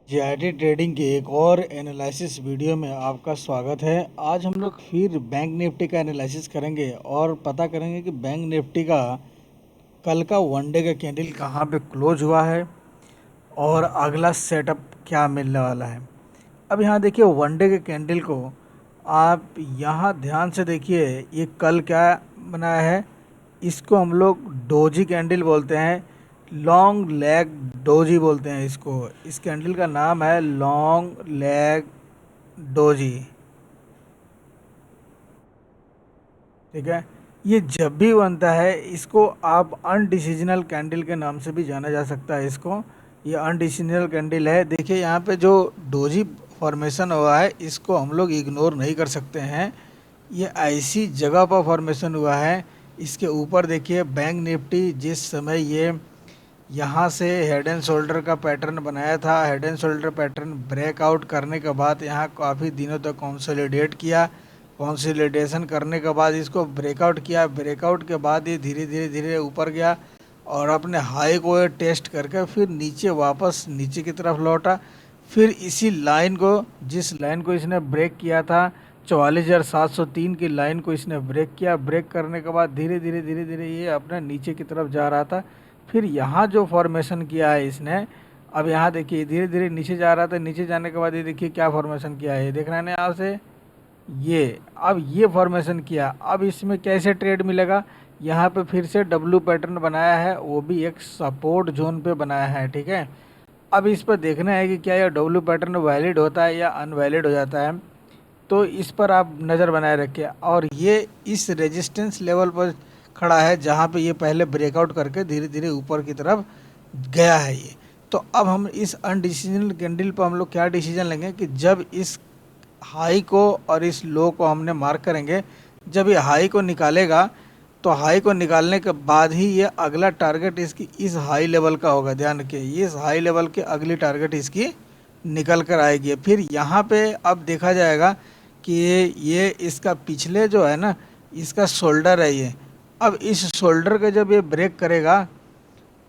GIT trading के एक और एनालिसिस वीडियो में आपका स्वागत है। आज हम लोग फिर बैंक निफ्टी का एनालिसिस करेंगे और पता करेंगे कि बैंक निफ्टी का कल का वनडे का कैंडल कहाँ पे क्लोज हुआ है और अगला सेटअप क्या मिलने वाला है। अब यहाँ देखिए वनडे के कैंडल को आप यहाँ ध्यान से देखिए, ये कल क्या बनाया है। इसको हम लोग डोजी कैंडल बोलते हैं, लॉन्ग लेग डोजी बोलते हैं इसको। इस कैंडल का नाम है लॉन्ग लेग डोजी। ठीक है, ये जब भी बनता है इसको आप अनडिसीजनल कैंडल के नाम से भी जाना जा सकता है। इसको ये अनडिसीजनल कैंडल है। देखिए यहाँ पे जो डोजी फॉर्मेशन हुआ है इसको हम लोग इग्नोर नहीं कर सकते हैं। ये ऐसी जगह पर फॉर्मेशन हुआ है। इसके ऊपर देखिए बैंक निफ्टी जिस समय ये यहाँ से हेड एंड शोल्डर का पैटर्न बनाया था, head and shoulder pattern breakout करने के बाद यहाँ काफ़ी दिनों तक कंसोलिडेट किया। कंसोलिडेशन करने के बाद इसको ब्रेकआउट किया। ब्रेकआउट के बाद ये धीरे धीरे धीरे ऊपर गया और अपने हाई को टेस्ट करके फिर नीचे वापस नीचे की तरफ लौटा। फिर इसी लाइन को, जिस लाइन को इसने ब्रेक किया था 44,703 की लाइन को इसने ब्रेक किया। ब्रेक करने के बाद धीरे धीरे धीरे धीरे ये अपने नीचे की तरफ जा रहा था। फिर यहाँ जो फॉर्मेशन किया है इसने, अब यहाँ देखिए धीरे धीरे नीचे जा रहा था। नीचे जाने के बाद ये देखिए क्या फॉर्मेशन किया है, देख रहे हैं यहाँ से ये, अब ये फॉर्मेशन किया। अब इसमें कैसे ट्रेड मिलेगा, यहाँ पे फिर से डब्लू पैटर्न बनाया है, वो भी एक सपोर्ट जोन पे बनाया है। ठीक है, अब इस पर देखना है कि क्या यह डब्लू पैटर्न वैलिड होता है या अनवैलिड हो जाता है। तो इस पर आप नज़र बनाए रखिए। और ये इस रेजिस्टेंस लेवल पर खड़ा है जहाँ पे ये पहले ब्रेकआउट करके धीरे धीरे ऊपर की तरफ गया है ये। तो अब हम इस अनडिसीजनल कैंडल पर हम लोग क्या डिसीजन लेंगे कि जब इस हाई को और इस लो को हमने मार्क करेंगे, जब ये हाई को निकालेगा तो हाई को निकालने के बाद ही ये अगला टारगेट इसकी इस हाई लेवल का होगा। ध्यान रखिए, ये इस हाई लेवल के अगली टारगेट इसकी निकल कर आएगी। फिर यहाँ पे अब देखा जाएगा कि ये इसका पिछले जो है ना, इसका शोल्डर है ये। अब इस शोल्डर का जब ये ब्रेक करेगा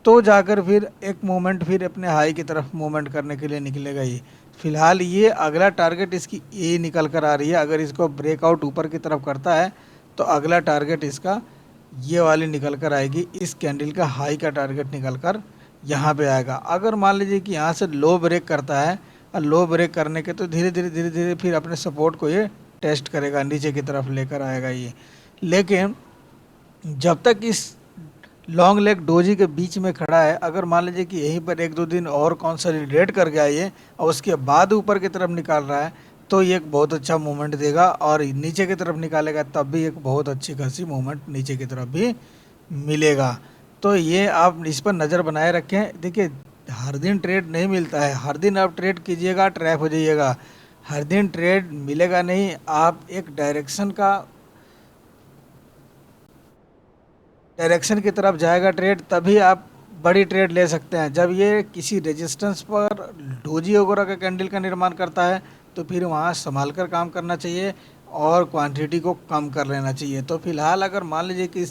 तो जाकर फिर एक मोमेंट फिर अपने हाई की तरफ मूवमेंट करने के लिए निकलेगा ये। फिलहाल ये अगला टारगेट इसकी ए निकल कर आ रही है। अगर इसको ब्रेकआउट ऊपर की तरफ करता है तो अगला टारगेट इसका ये वाली निकल कर आएगी। इस कैंडल का हाई का टारगेट निकल कर यहाँ पे आएगा। अगर मान लीजिए कि यहाँ से लो ब्रेक करता है और लो ब्रेक करने के तो धीरे धीरे धीरे धीरे फिर अपने सपोर्ट को ये टेस्ट करेगा, नीचे की तरफ लेकर आएगा ये। लेकिन जब तक इस लॉन्ग लेग डोजी के बीच में खड़ा है, अगर मान लीजिए कि यहीं पर एक दो दिन और कंसोलिडेट कर गया ये और उसके बाद ऊपर की तरफ निकाल रहा है तो ये एक बहुत अच्छा मूवमेंट देगा। और नीचे की तरफ निकालेगा तब भी एक बहुत अच्छी खासी मूवमेंट नीचे की तरफ भी मिलेगा। तो ये आप इस पर नज़र बनाए रखें। देखिए हर दिन ट्रेड नहीं मिलता है, हर दिन आप ट्रेड कीजिएगा ट्रैप हो जाइएगा। हर दिन ट्रेड मिलेगा नहीं, आप एक डायरेक्शन की तरफ जाएगा ट्रेड, तभी आप बड़ी ट्रेड ले सकते हैं। जब ये किसी रेजिस्टेंस पर डोजी वगैरह का कैंडल का निर्माण करता है तो फिर वहाँ संभाल कर काम करना चाहिए और क्वांटिटी को कम कर लेना चाहिए। तो फिलहाल अगर मान लीजिए कि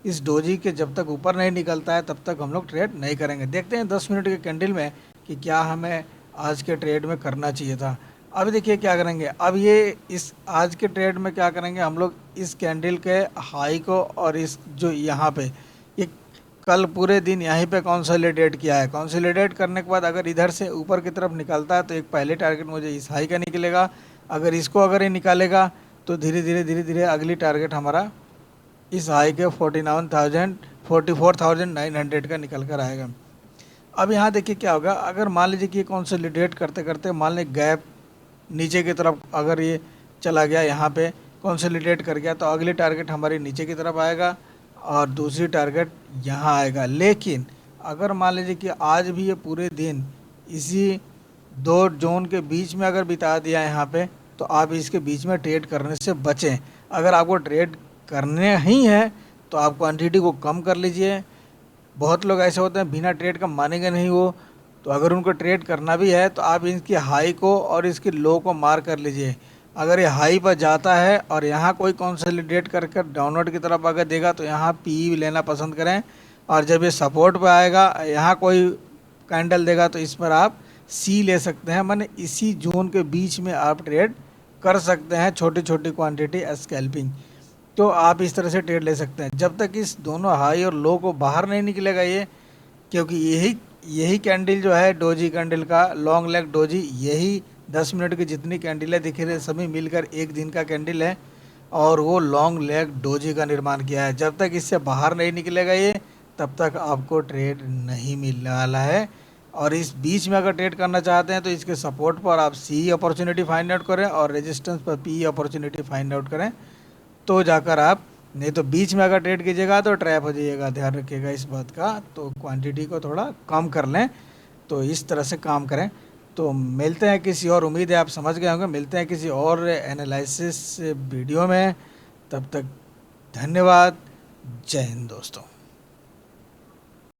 इस डोजी के जब तक ऊपर नहीं निकलता है तब तक हम लोग ट्रेड नहीं करेंगे। देखते हैं 10 मिनट के कैंडल में कि क्या हमें आज के ट्रेड में करना चाहिए था। अब देखिए क्या करेंगे, अब ये इस आज के ट्रेड में क्या करेंगे हम लोग, इस कैंडल के हाई को और इस जो यहाँ पे ये कल पूरे दिन यहीं पे कंसोलिडेट किया है। कंसोलिडेट करने के बाद अगर इधर से ऊपर की तरफ निकलता है तो एक पहले टारगेट मुझे इस हाई का निकलेगा। अगर ये निकालेगा तो धीरे धीरे धीरे धीरे अगली टारगेट हमारा इस हाई के 44,900 का निकल कर आएगा। अब यहाँ देखिए क्या होगा, अगर मान लीजिए कि ये कंसोलिडेट करते करते मान लीजिए गैप नीचे की तरफ अगर ये चला गया, यहाँ पे कंसोलिडेट कर गया तो अगली टारगेट हमारी नीचे की तरफ आएगा और दूसरी टारगेट यहाँ आएगा। लेकिन अगर मान लीजिए कि आज भी ये पूरे दिन इसी दो जोन के बीच में अगर बिता दिया यहाँ पे तो आप इसके बीच में ट्रेड करने से बचें। अगर आपको ट्रेड करने ही है तो आप क्वांटिटी को कम कर लीजिए। बहुत लोग ऐसे होते हैं बिना ट्रेड का मानेंगे नहीं वो, तो अगर उनको ट्रेड करना भी है तो आप इसकी हाई को और इसकी लो को मार कर लीजिए। अगर ये हाई पर जाता है और यहाँ कोई कंसोलिडेट कर डाउनवर्ड की तरफ अगर देगा तो यहाँ पी लेना पसंद करें। और जब ये सपोर्ट पर आएगा यहाँ कोई कैंडल देगा तो इस पर आप सी ले सकते हैं, माने इसी जोन के बीच में आप ट्रेड कर सकते हैं, छोटी छोटी क्वांटिटी स्कैल्पिंग। तो आप इस तरह से ट्रेड ले सकते हैं जब तक इस दोनों हाई और लो को बाहर नहीं निकलेगा ये, क्योंकि यही यही कैंडल जो है डोजी कैंडल का लॉन्ग लेग डोजी, यही 10 मिनट की जितनी कैंडल है दिख रहे सभी मिलकर एक दिन का कैंडल है, और वो लॉन्ग लेग डोजी का निर्माण किया है। जब तक इससे बाहर नहीं निकलेगा ये, तब तक आपको ट्रेड नहीं मिलने वाला है। और इस बीच में अगर ट्रेड करना चाहते हैं तो इसके सपोर्ट पर आप सी अपॉर्चुनिटी फाइंड आउट करें और रेजिस्टेंस पर पी अपॉर्चुनिटी फाइंड आउट करें, तो जाकर आप, नहीं तो बीच में अगर ट्रेड कीजिएगा तो ट्रैप हो जाइएगा, ध्यान रखिएगा इस बात का। तो क्वांटिटी को थोड़ा कम कर लें, तो इस तरह से काम करें। तो मिलते हैं किसी और, उम्मीद है आप समझ गए होंगे, मिलते हैं किसी और एनालिसिस वीडियो में। तब तक धन्यवाद, जय हिंद दोस्तों।